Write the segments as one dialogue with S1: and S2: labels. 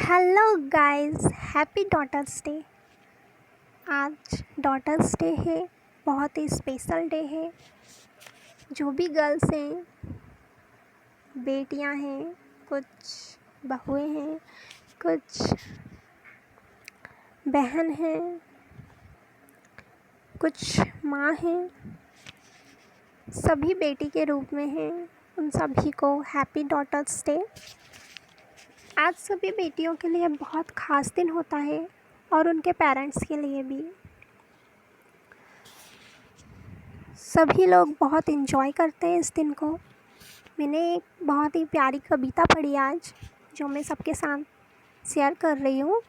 S1: Hello guys, happy daughters day. आज daughters day है, बहुत ही स्पेशल डे है। जो भी गर्ल्स हैं, बेटियां हैं, कुछ बहुएं हैं, कुछ बहन हैं, कुछ माँ हैं, सभी बेटी के रूप में हैं। उन सभी को हैप्पी डॉटर्स डे। आज सभी बेटियों के लिए बहुत ख़ास दिन होता है और उनके पेरेंट्स के लिए भी। सभी लोग बहुत इन्जॉय करते हैं इस दिन को। मैंने एक बहुत ही प्यारी कविता पढ़ी आज, जो मैं सबके साथ शेयर कर रही हूँ।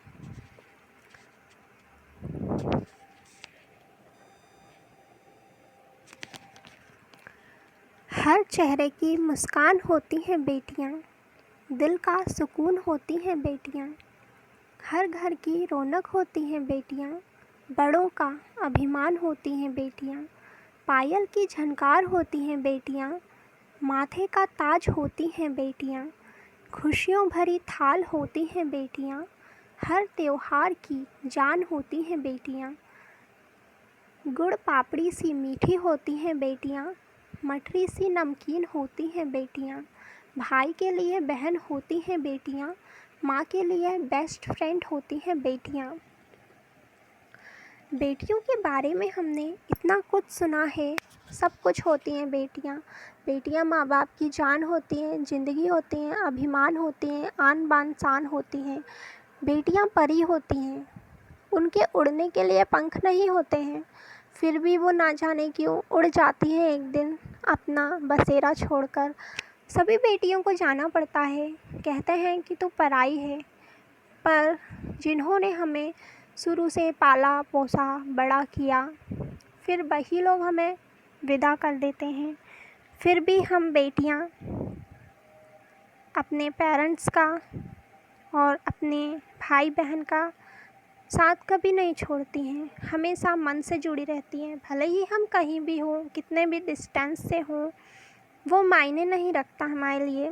S1: हर चेहरे की मुस्कान होती हैं बेटियाँ, दिल का सुकून होती हैं बेटियाँ। हर घर की रौनक होती हैं बेटियाँ, बड़ों का अभिमान होती हैं बेटियाँ। पायल की झनकार होती हैं बेटियाँ, माथे का ताज होती हैं बेटियाँ। खुशियों भरी थाल होती हैं बेटियाँ, हर त्योहार की जान होती हैं बेटियाँ। गुड़ पापड़ी सी मीठी होती हैं बेटियाँ, मठरी सी नमकीन होती हैं बेटियाँ। भाई के लिए बहन होती हैं बेटियाँ, माँ के लिए बेस्ट फ्रेंड होती हैं बेटियाँ। बेटियों के बारे में हमने इतना कुछ सुना है। सब कुछ होती हैं बेटियाँ। बेटियाँ माँ बाप की जान होती हैं, ज़िंदगी होती हैं, अभिमान होती हैं, आन बान शान होती हैं। बेटियाँ परी होती हैं, उनके उड़ने के लिए पंख नहीं होते हैं, फिर भी वो ना जाने क्यों उड़ जाती हैं एक दिन अपना बसेरा छोड़कर। सभी बेटियों को जाना पड़ता है, कहते हैं कि तू पराई है, पर जिन्होंने हमें शुरू से पाला पोसा बड़ा किया, फिर वही लोग हमें विदा कर देते हैं। फिर भी हम बेटियां अपने पेरेंट्स का और अपने भाई बहन का साथ कभी नहीं छोड़ती हैं, हमेशा मन से जुड़ी रहती हैं। भले ही हम कहीं भी हों, कितने भी डिस्टेंस से हों, वो मायने नहीं रखता हमारे लिए।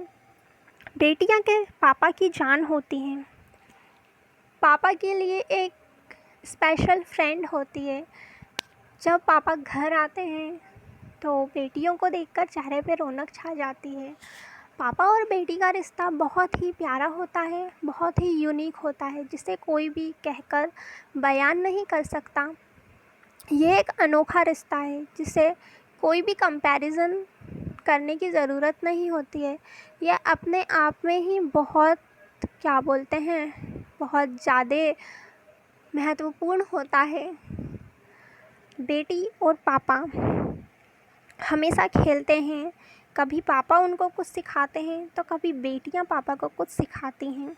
S1: बेटियां के पापा की जान होती हैं, पापा के लिए एक स्पेशल फ्रेंड होती है। जब पापा घर आते हैं तो बेटियों को देखकर चेहरे पे रौनक छा जाती है। पापा और बेटी का रिश्ता बहुत ही प्यारा होता है, बहुत ही यूनिक होता है, जिसे कोई भी कहकर बयान नहीं कर सकता। ये एक अनोखा रिश्ता है जिसे कोई भी कंपैरिजन करने की ज़रूरत नहीं होती है। यह अपने आप में ही बहुत क्या बोलते हैं, बहुत ज़्यादा महत्वपूर्ण होता है। बेटी और पापा हमेशा खेलते हैं, कभी पापा उनको कुछ सिखाते हैं तो कभी बेटियां पापा को कुछ सिखाती हैं।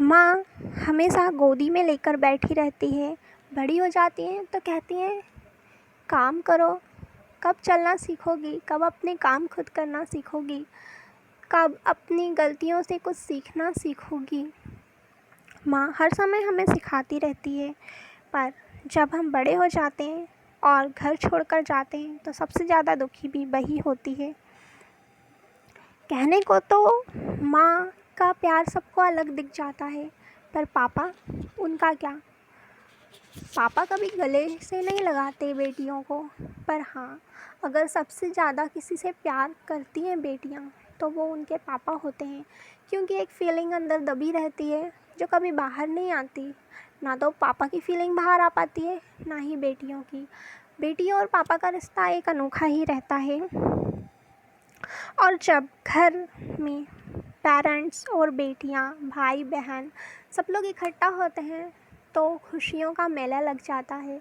S1: माँ हमेशा गोदी में लेकर बैठी रहती है, बड़ी हो जाती हैं तो कहती हैं काम करो, कब चलना सीखोगी, कब अपने काम खुद करना सीखोगी, कब अपनी गलतियों से कुछ सीखना सीखोगी। माँ हर समय हमें सिखाती रहती है, पर जब हम बड़े हो जाते हैं और घर छोड़कर जाते हैं तो सबसे ज़्यादा दुखी भी वही होती है। कहने को तो माँ का प्यार सबको अलग दिख जाता है, पर पापा, उनका क्या। पापा कभी गले से नहीं लगाते बेटियों को, पर हाँ, अगर सबसे ज़्यादा किसी से प्यार करती हैं बेटियाँ तो वो उनके पापा होते हैं, क्योंकि एक फीलिंग अंदर दबी रहती है जो कभी बाहर नहीं आती। ना तो पापा की फीलिंग बाहर आ पाती है, ना ही बेटियों की। बेटियों और पापा का रिश्ता एक अनोखा ही रहता है। और जब घर में पेरेंट्स और बेटियां, भाई बहन सब लोग इकट्ठा होते हैं तो खुशियों का मेला लग जाता है।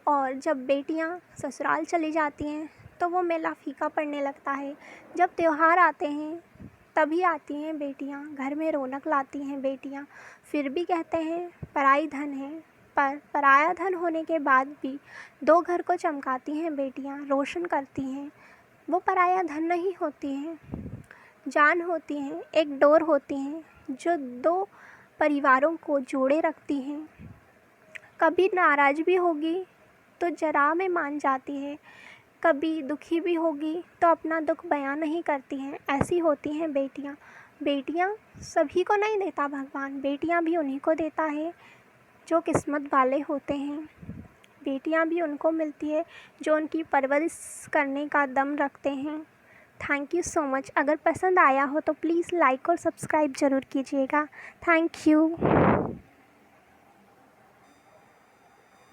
S1: और जब बेटियां ससुराल चली जाती हैं तो वो मेला फीका पड़ने लगता है। जब त्यौहार आते हैं तभी आती हैं बेटियां, घर में रौनक लाती हैं बेटियां। फिर भी कहते हैं पराई धन है, पर पराया धन होने के बाद भी दो घर को चमकाती हैं बेटियां, रोशन करती हैं। वो पराया धन नहीं होती हैं, जान होती हैं, एक डोर होती हैं जो दो परिवारों को जोड़े रखती हैं। कभी नाराज़ भी होगी तो जरा में मान जाती है, कभी दुखी भी होगी तो अपना दुख बयां नहीं करती हैं। ऐसी होती हैं बेटियां। बेटियां सभी को नहीं देता भगवान, बेटियां भी उन्हीं को देता है जो किस्मत वाले होते हैं। बेटियां भी उनको मिलती है जो उनकी परवरिश करने का दम रखते हैं। Thank you so much. अगर पसंद आया हो तो प्लीज़ लाइक और सब्सक्राइब ज़रूर कीजिएगा। Thank you.